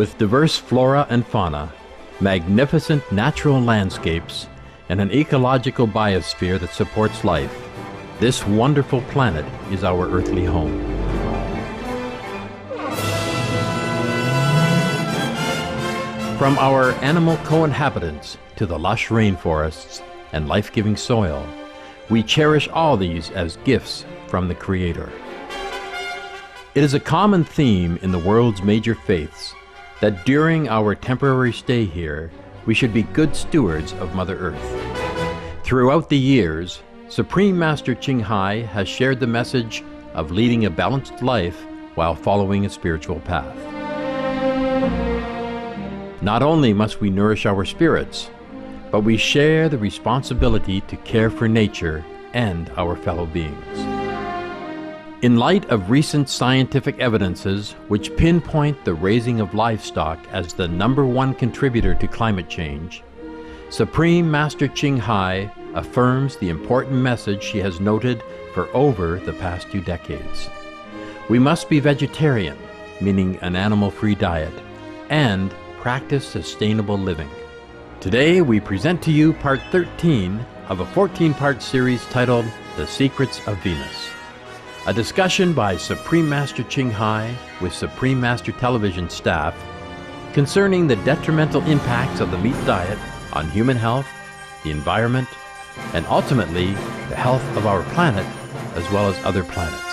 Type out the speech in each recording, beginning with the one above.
With diverse flora and fauna, magnificent natural landscapes, and an ecological biosphere that supports life, this wonderful planet is our earthly home. From our animal co-inhabitants to the lush rainforests and life-giving soil, we cherish all these as gifts from the Creator. It is a common theme in the world's major faiths that during our temporary stay here, we should be good stewards of Mother Earth. Throughout the years, Supreme Master Ching Hai has shared the message of leading a balanced life while following a spiritual path. Not only must we nourish our spirits, but we share the responsibility to care for nature and our fellow beings. In light of recent scientific evidences which pinpoint the raising of livestock as the #1 contributor to climate change, Supreme Master Ching Hai affirms the important message she has noted for over the past 2 decades. We must be vegetarian, meaning an animal-free diet, and practice sustainable living. Today we present to you part 13 of a 14-part series titled The Secrets of Venus. A discussion by Supreme Master Ching Hai with Supreme Master Television staff concerning the detrimental impacts of the meat diet on human health, the environment, and ultimately the health of our planet as well as other planets.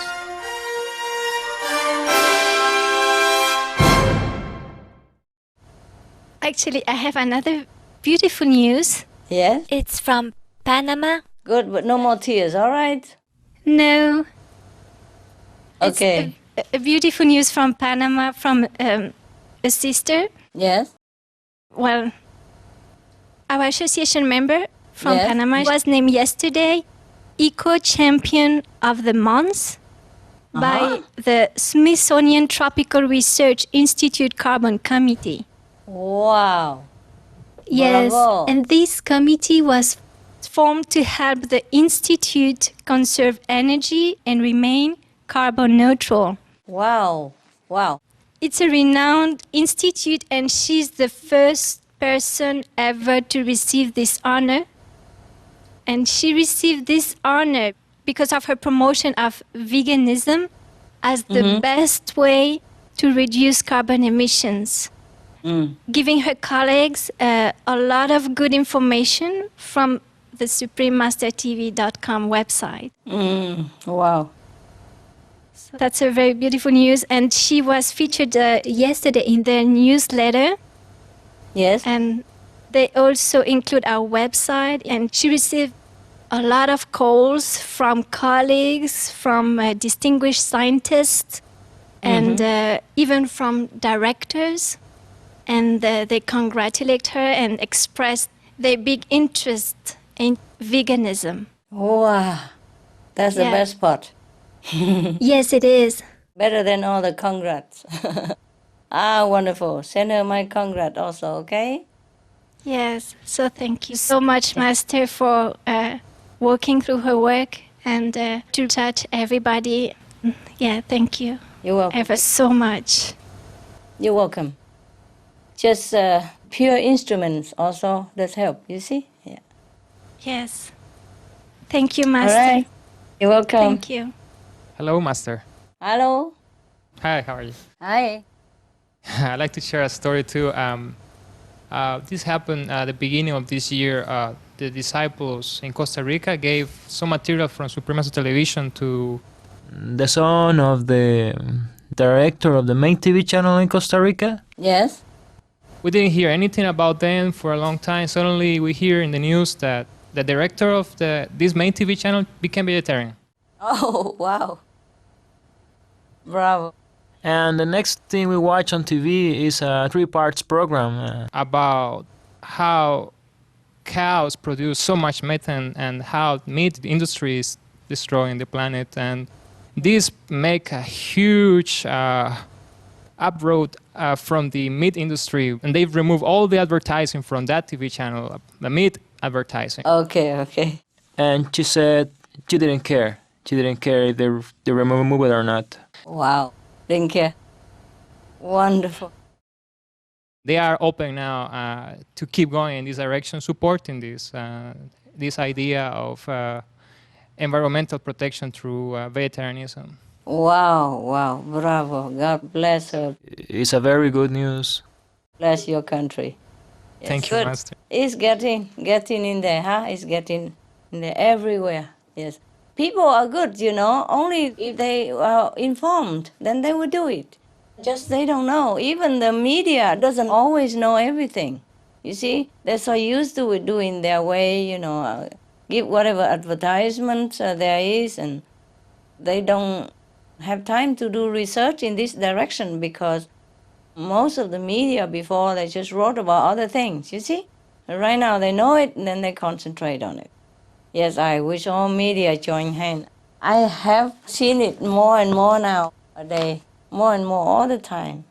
Actually, I have another beautiful news. Yes? It's from Panama. Good, but no more tears, all right? No. Okay. It's a beautiful news from Panama from a sister. Yes? Well, our association member from Yes. Panama was named yesterday Eco Champion of the Month by the Smithsonian Tropical Research Institute Carbon Committee. Wow. Yes, Bravo. and this committee was formed to help the Institute conserve energy and remain carbon neutral. Wow. Wow. It's a renowned institute, and she's the first person ever to receive this honor. And she received this honor because of her promotion of veganism as the best way to reduce carbon emissions. Giving her colleagues a lot of good information from the SupremeMasterTV.com website. Wow. So that's a very beautiful news, and she was featured yesterday in their newsletter, Yes? and they also include our website, and she received a lot of calls from colleagues, from distinguished scientists, and even from directors. And they congratulate her and express their big interest in veganism. Wow. That's the Yeah. best part. Yes, it is. Better than all the congrats. Ah, wonderful. Send her my congrats also, okay? Yes, so thank you so much, Master, for walking through her work and to touch everybody. Yeah, thank you You're welcome. ever so much. You're welcome. Just pure instruments also does help, you see? Yeah. Yes. Thank you, All Master. right. You're welcome. Thank you. Hello, Master. Hello. Hi, how are you? Hi. I'd like to share a story too. This happened at the beginning of this year. The disciples in Costa Rica gave some material from Supreme Master Television to The son of the director of the main TV channel in Costa Rica. Yes? We didn't hear anything about them for a long time. Suddenly we hear in the news that the director of this main TV channel became vegetarian. Oh, wow. Bravo. And the next thing we watch on TV is a 3-parts program. About how cows produce so much methane and how meat industry is destroying the planet. And this make a huge uproad from the meat industry. And they've removed all the advertising from that TV channel, the meat advertising. Okay, okay. And she said she didn't care. She didn't care if they remove it or not. Wow. Didn't care. Wonderful. They are open now to keep going in this direction, supporting this idea of environmental protection through vegetarianism. Wow, wow, bravo. God bless her. It's a very good news. Bless your country. Yes, Thank you, good. Master. It's getting in there, huh? It's getting in there everywhere. Yes. People are good, you know. Only if they are informed, then they will do it. Just they don't know. Even the media doesn't always know everything. You see, they're so used to it doing their way, you know, give whatever advertisement there is, and they don't have time to do research in this direction because most of the media before they just wrote about other things, you see? Right now they know it and then they concentrate on it. Yes, I wish all media join hands. I have seen it more and more now a day, more and more all the time.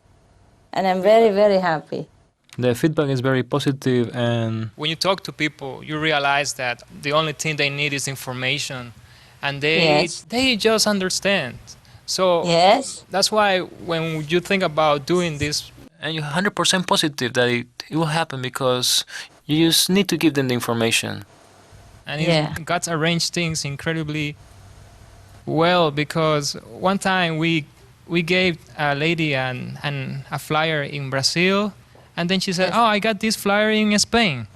And I'm very, very happy. The feedback is very positive, and When you talk to people, you realize that the only thing they need is information, and Yes. they just understand. So Yes, that's why when you think about doing this, and you're 100% positive that it will happen because you just need to give them the information. and Yeah. God's arranged things incredibly well, because one time we gave a lady a flyer in Brazil, and then she said, Yes. "Oh, I got this flyer in Spain,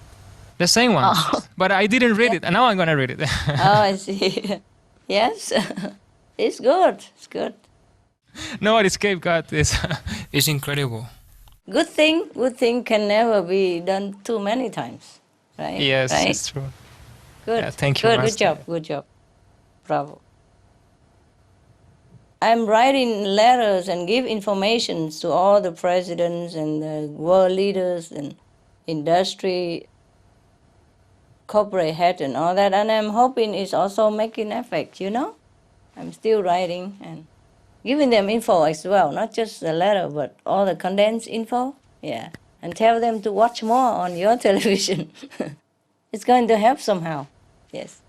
the same one, Oh. but I didn't read it, and now I'm gonna read it." Oh, I see. Yes, it's good. It's good. No, it escaped God. It's incredible. Good thing can never be done too many times, right? Yes, right? it's true. Good. Yeah, thank you, Good, Master. good job. Bravo. I'm writing letters and give information to all the presidents and the world leaders and industry, corporate head and all that, and I'm hoping it's also making effect, you know? I'm still writing and giving them info as well, not just the letter, but all the condensed info, yeah. And tell them to watch more on your television. It's going to help somehow, yes.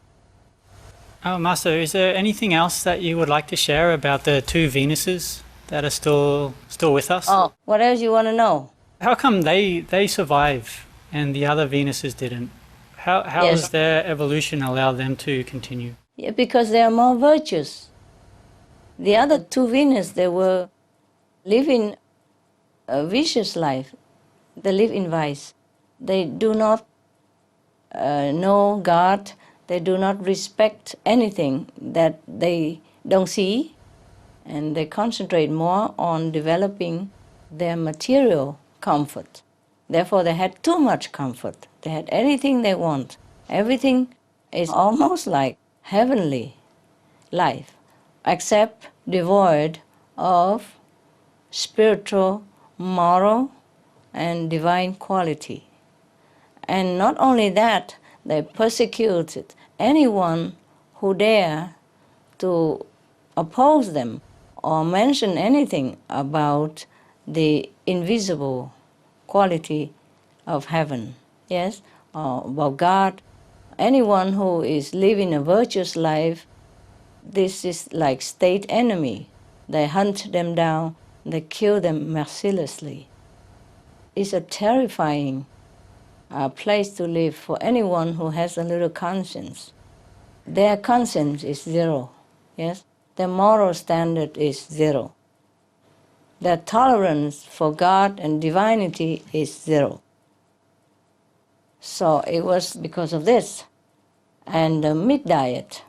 Master, is there anything else that you would like to share about the two Venuses that are still with us? Oh, what else you want to know? How come they survive and the other Venuses didn't? How Yes. does their evolution allow them to continue? Yeah, because they are more virtuous. The other two Venus, they were living a vicious life. They live in vice. They do not know God. They do not respect anything that they don't see. And they concentrate more on developing their material comfort. Therefore, they had too much comfort. They had anything they want. Everything is almost like heavenly life, except devoid of spiritual, moral, and divine quality. And not only that, they persecuted anyone who dare to oppose them or mention anything about the invisible quality of heaven, yes, or about God. Anyone who is living a virtuous life, this is like state enemy. They hunt them down, they kill them mercilessly. It's a terrifying place to live for anyone who has a little conscience. Their conscience is zero, yes? Their moral standard is zero. Their tolerance for God and divinity is zero. So it was because of this. And the meat diet,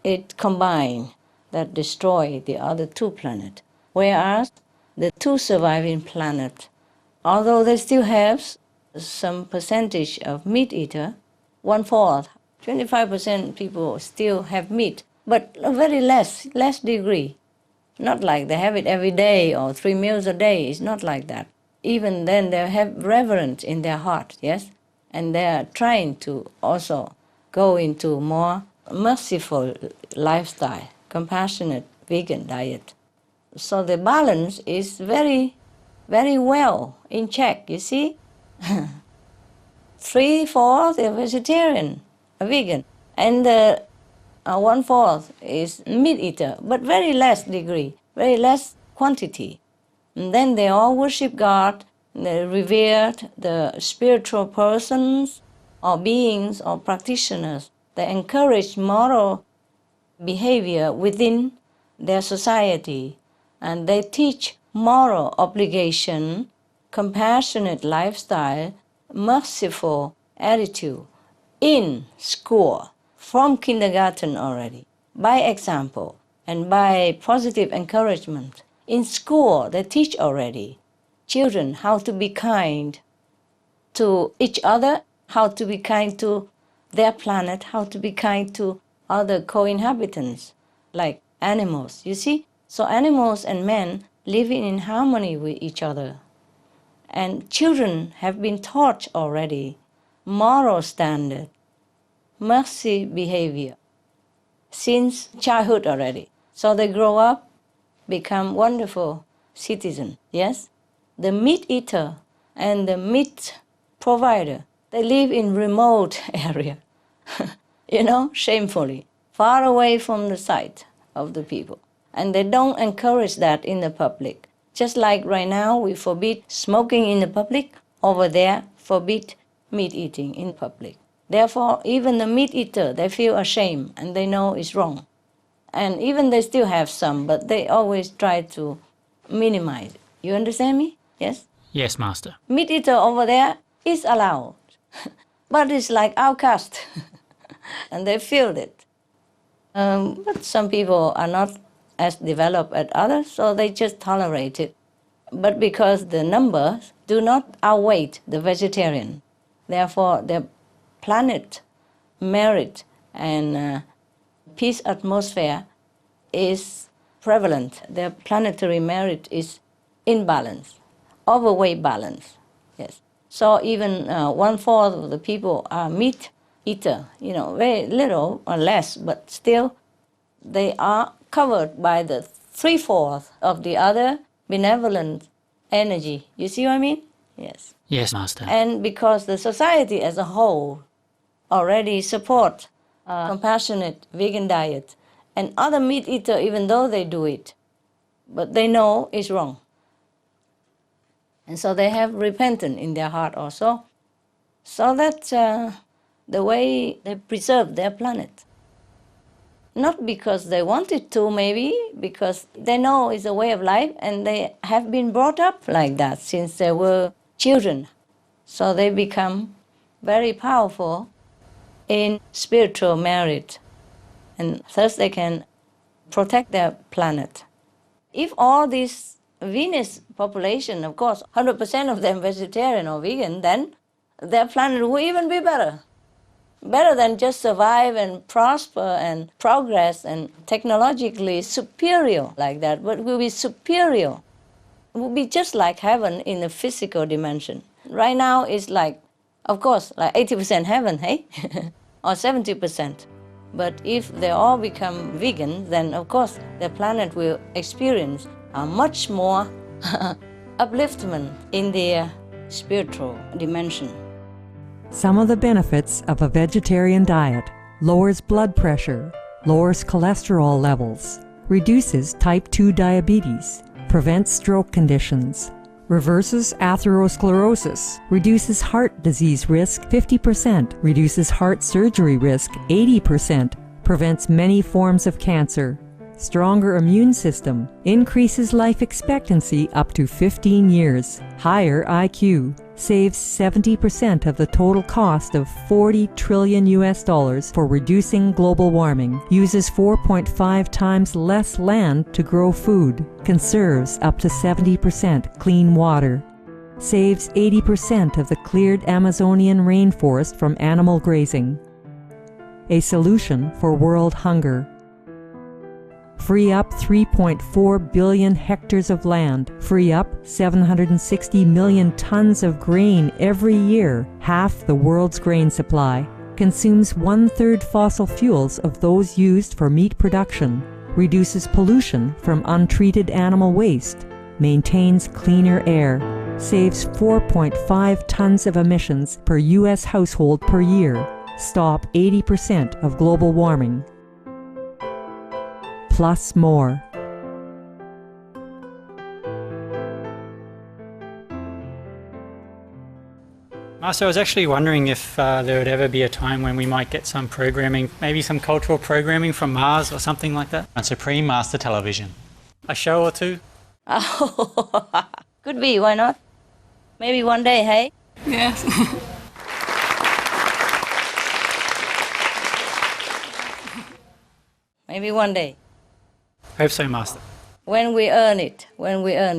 it combined that destroyed the other two planets. Whereas the two surviving planets, although they still have some percentage of meat eater, 1/4, 25% people still have meat, but a very less degree. Not like they have it every day or 3 meals a day. It's not like that. Even then, they have reverence in their heart, yes? And they are trying to also go into more merciful lifestyle, compassionate vegan diet. So the balance is very, very well in check, you see? 3/4 are vegetarian, a vegan, and 1/4 is meat eater, but very less degree, very less quantity. And then they all worship God, they revered the spiritual persons or beings or practitioners. They encourage moral behavior within their society, and they teach moral obligation, compassionate lifestyle, merciful attitude in school from kindergarten already, by example and by positive encouragement. In school, they teach already children how to be kind to each other, how to be kind to their planet, how to be kind to other co-inhabitants, like animals, you see? So animals and men living in harmony with each other. And children have been taught already moral standard, mercy behavior, since childhood already. So they grow up, become wonderful citizens, yes? The meat eater and the meat provider, they live in remote area, shamefully, far away from the sight of the people. And they don't encourage that in the public. Just like right now we forbid smoking in the public, over there forbid meat eating in public. Therefore, even the meat eater, they feel ashamed and they know it's wrong. And even they still have some, but they always try to minimize it. You understand me? Yes? Yes, Master. Meat eater over there is allowed, but it's like outcast, and they feel it. But some people are not as developed as others, so they just tolerate it. But because the numbers do not outweigh the vegetarian, therefore their planet merit and peace atmosphere is prevalent. Their planetary merit is in balance, overweight balance. Yes. So even 1/4 of the people are meat eater. Very little or less, but still they are covered by the 3/4 of the other benevolent energy. You see what I mean? Yes. Yes, Master. And because the society as a whole already support compassionate vegan diet, and other meat eater, even though they do it, but they know it's wrong. And so they have repentance in their heart also. So that's the way they preserve their planet. Not because they wanted to, maybe, because they know it's a way of life and they have been brought up like that since they were children. So they become very powerful in spiritual merit, and thus they can protect their planet. If all this Venus population, of course, 100% of them vegetarian or vegan, then their planet will even be better. Better than just survive and prosper and progress and technologically superior like that, but will be superior. It will be just like heaven in the physical dimension. Right now it's like, of course, like 80% heaven, hey? Or 70%. But if they all become vegan, then of course the planet will experience a much more upliftment in their spiritual dimension. Some of the benefits of a vegetarian diet: lowers blood pressure, lowers cholesterol levels, reduces type 2 diabetes, prevents stroke conditions, reverses atherosclerosis, reduces heart disease risk 50%, reduces heart surgery risk 80%, prevents many forms of cancer, stronger immune system, increases life expectancy up to 15 years, higher IQ, saves 70% of the total cost of $40 trillion for reducing global warming, uses 4.5 times less land to grow food, conserves up to 70% clean water, saves 80% of the cleared Amazonian rainforest from animal grazing. A solution for world hunger. Free up 3.4 billion hectares of land, free up 760 million tons of grain every year, half the world's grain supply, consumes 1/3 fossil fuels of those used for meat production, reduces pollution from untreated animal waste, maintains cleaner air, saves 4.5 tons of emissions per U.S. household per year, stop 80% of global warming. Plus more. Master, I was actually wondering if there would ever be a time when we might get some programming, maybe some cultural programming from Mars or something like that, on Supreme Master Television. A show or two? Oh, could be, why not? Maybe one day, hey? Yes. Maybe one day. Hope so, Master. When we earn it, when we earn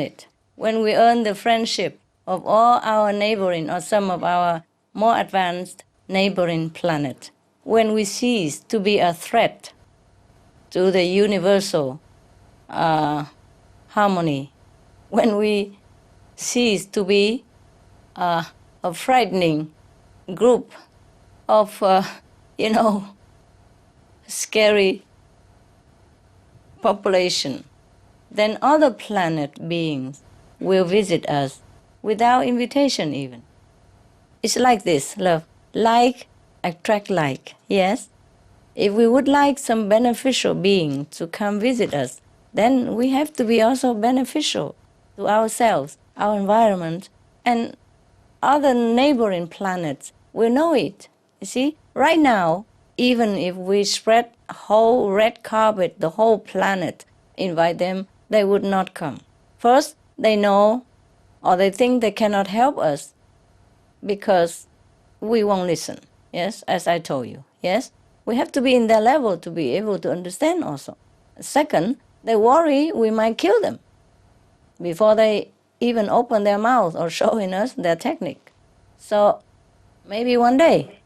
the friendship of all our neighboring or some of our more advanced neighboring planet, when we cease to be a threat to the universal harmony, when we cease to be a frightening group of, scary population, then other planet beings will visit us without invitation even. It's like this, love. Like attract like, yes? If we would like some beneficial being to come visit us, then we have to be also beneficial to ourselves, our environment, and other neighboring planets will know it. You see, right now, even if we spread a whole red carpet, the whole planet, invite them, they would not come. First, they know or they think they cannot help us because we won't listen, yes, as I told you, yes? We have to be in their level to be able to understand also. Second, they worry we might kill them before they even open their mouth or showing us their technique. So maybe one day,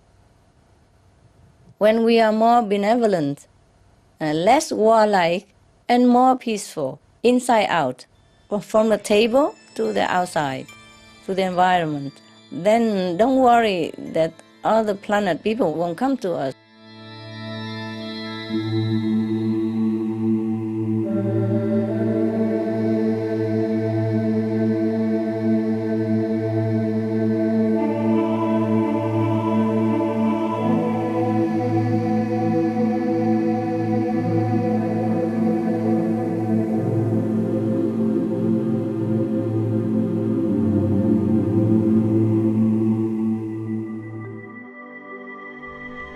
when we are more benevolent, less warlike, and more peaceful, inside out, from the table to the outside, to the environment, then don't worry that other planet people won't come to us.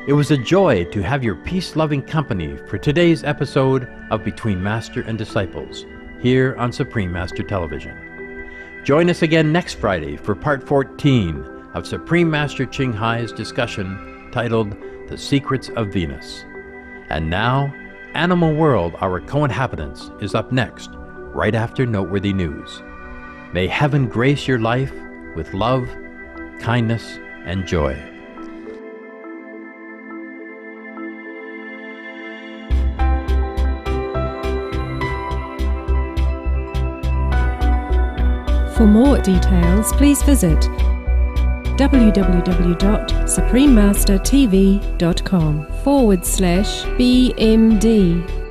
It was a joy to have your peace-loving company for today's episode of Between Master and Disciples, here on Supreme Master Television. Join us again next Friday for Part 14 of Supreme Master Ching Hai's discussion titled The Secrets of Venus. And now, Animal World, Our Co-Inhabitants is up next, right after Noteworthy News. May heaven grace your life with love, kindness, and joy. For more details, please visit www.suprememastertv.com/BMD